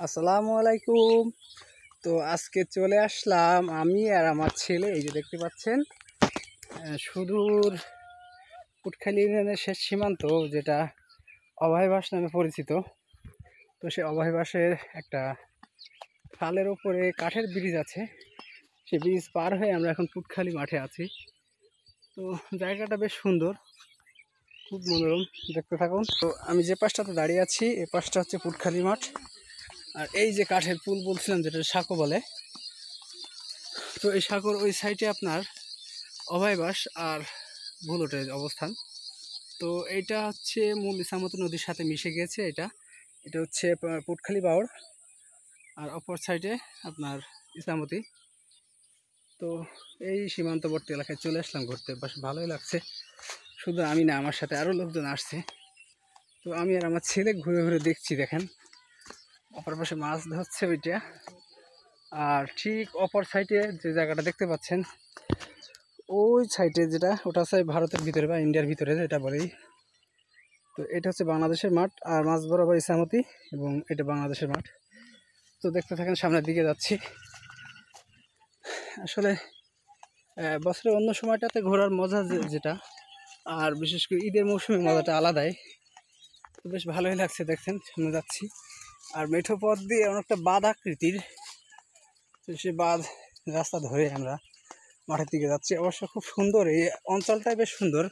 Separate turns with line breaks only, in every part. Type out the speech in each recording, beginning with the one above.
আসসালামু আলাইকুম। তো আজকে চলে আসলাম আমি আর আমার ছেলে, এই যে দেখতে পাচ্ছেন সুদূর কুটখালি ইউনিয়নের শেষ সীমান্ত, যেটা অভয়বাস নামে পরিচিত। তো সে অভয়বাসের একটা খালের ওপরে কাঠের ব্রিজ আছে, সে ব্রিজ পার হয়ে আমরা এখন কুটখালি মাঠে আছি। তো জায়গাটা বেশ সুন্দর, খুব মনোরম, দেখতে থাকুন। তো আমি যে পাশটাতে দাঁড়িয়ে আছি এ পাশটা হচ্ছে কুটখালি মাঠ, আর এই যে কাঠের পুল বলছিলাম যেটা সাঁকো বলে, তো এই সাগর ওই সাইডে আপনার অভয়বাস আর ভুলটের অবস্থান। তো এইটা হচ্ছে মূল ইসামতি নদীর সাথে মিশে গিয়েছে। এটা এটা হচ্ছে পুটখালি বাওড়, আর অপর সাইডে আপনার ইসামতি। তো এই সীমান্তবর্তী এলাকায় চলে আসলাম ঘুরতে, বেশ ভালোই লাগছে। শুধু আমি না, আমার সাথে আরও লোকজন আসছে। তো আমি আর আমার ছেলে ঘুরে ঘুরে দেখছি। দেখেন অপর পাশে মাছ ধরছে ওইটা, আর ঠিক অপর সাইডে যে জায়গাটা দেখতে পাচ্ছেন ওই সাইডে, যেটা ওটা হচ্ছে ভারতের ভিতরে বা ইন্ডিয়ার ভিতরে যেটা বলেই। তো এটা হচ্ছে বাংলাদেশের মাঠ, আর মাঝ বরাবর ইসামতি, এবং এটা বাংলাদেশের মাঠ। তো দেখতে থাকেন, সামনের দিকে যাচ্ছি। আসলে বছরের অন্য সময়টাতে ঘোরার মজা যেটা, আর বিশেষ করে ঈদের মৌসুমে মজাটা আলাদাই। তো বেশ ভালোই লাগছে, দেখছেন সামনে যাচ্ছি। আর মেঠো পথ দিয়ে অনেকটা বাঁধ আকৃতির, তো সে বাঁধ রাস্তা ধরে আমরা মাঠের দিকে যাচ্ছি। অবশ্য খুব সুন্দর, এই অঞ্চলটাই বেশ সুন্দর,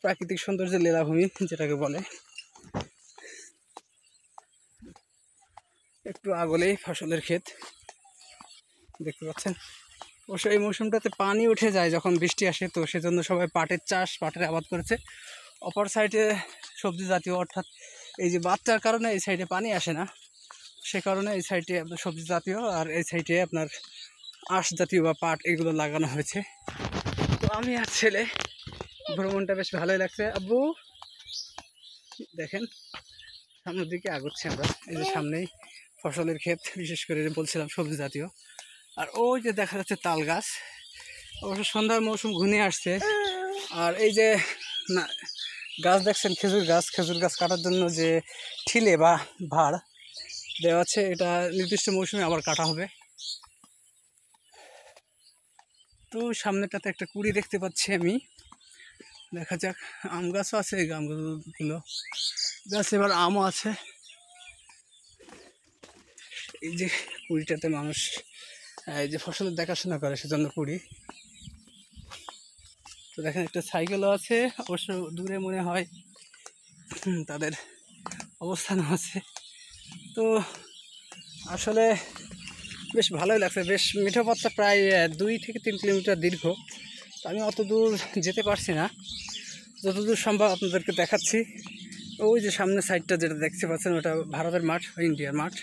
প্রাকৃতিক সৌন্দর্যের লীলাভূমি যেটাকে বলে। একটু আগলেই ফসলের ক্ষেত দেখতে পাচ্ছেন। অবশ্য এই মৌসুমটাতে পানি উঠে যায় যখন বৃষ্টি আসে, তো সেজন্য সবাই পাটের চাষ, পাটের আবাদ করেছে। অপর সাইডে সবজি জাতীয়, অর্থাৎ এই যে বাচ্চার কারণে এই সাইডে পানি আসে না, সে কারণে এই সাইডে আপনার সবজি জাতীয়, আর এই সাইডে আপনার আঁশ জাতীয় বা পাট এগুলো লাগানো হয়েছে। তো আমি আর ছেলে ভ্রমণটা বেশ ভালোই লাগছে। আব্বু দেখেন সামনের দিকে আগুচ্ছে আমরা, এই যে সামনেই ফসলের ক্ষেত, বিশেষ করে বলছিলাম সবজি জাতীয়। আর ওই যে দেখা যাচ্ছে তাল গাছ, অবশ্য সন্ধ্যার মৌসুম ঘনিয়ে আসছে। আর এই যে না গাছ দেখছেন, খেজুর গাছ, খেজুর গাছ কাটার জন্য যে ঠিলে বা ভাড় দেওয়া আছে, এটা নির্দিষ্ট মৌসুমে আবার কাটা হবে। তো সামনেটাতে একটা কুড়ি দেখতে পাচ্ছি আমি, দেখা যাক। আম গাছও আছে, এই আম গাছগুলো গাছ এবার আমও আছে। এই যে কুড়িটাতে মানুষ এই যে ফসলের দেখাশোনা করে, সেজন্য কুড়ি। তো দেখেন একটা সাইকেলও আছে, অবশ্য দূরে মনে হয় তাদের অবস্থানও আছে। তো আসলে বেশ ভালোই লাগছে, বেশ মিঠো পথটা প্রায় 2 থেকে 3 কিলোমিটার দীর্ঘ। তো আমি অত দূর যেতে পারছি না, যতদূর সম্ভব আপনাদেরকে দেখাচ্ছি। ওই যে সামনের সাইডটা যেটা দেখতে পাচ্ছেন ওটা ভারতের মাঠ, ইন্ডিয়ার মাঠ।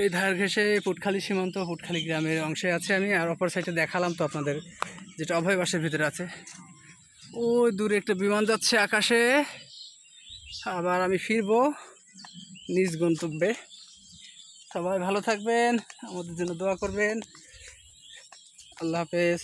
এই ধার ঘেঁষে পুটখালি সীমান্ত, পুটখালি গ্রামের অংশে আছে আমি। আর অপর সাইডে দেখালাম তো আপনাদের, যেটা অভয়বাসের ভিতরে আছে। ওই দূরে একটা বিমান যাচ্ছে আকাশে। আবার আমি ফিরবো নিজ গন্তব্যে। সবাই ভালো থাকবেন, আমাদের জন্য দোয়া করবেন। আল্লাহ হাফেজ।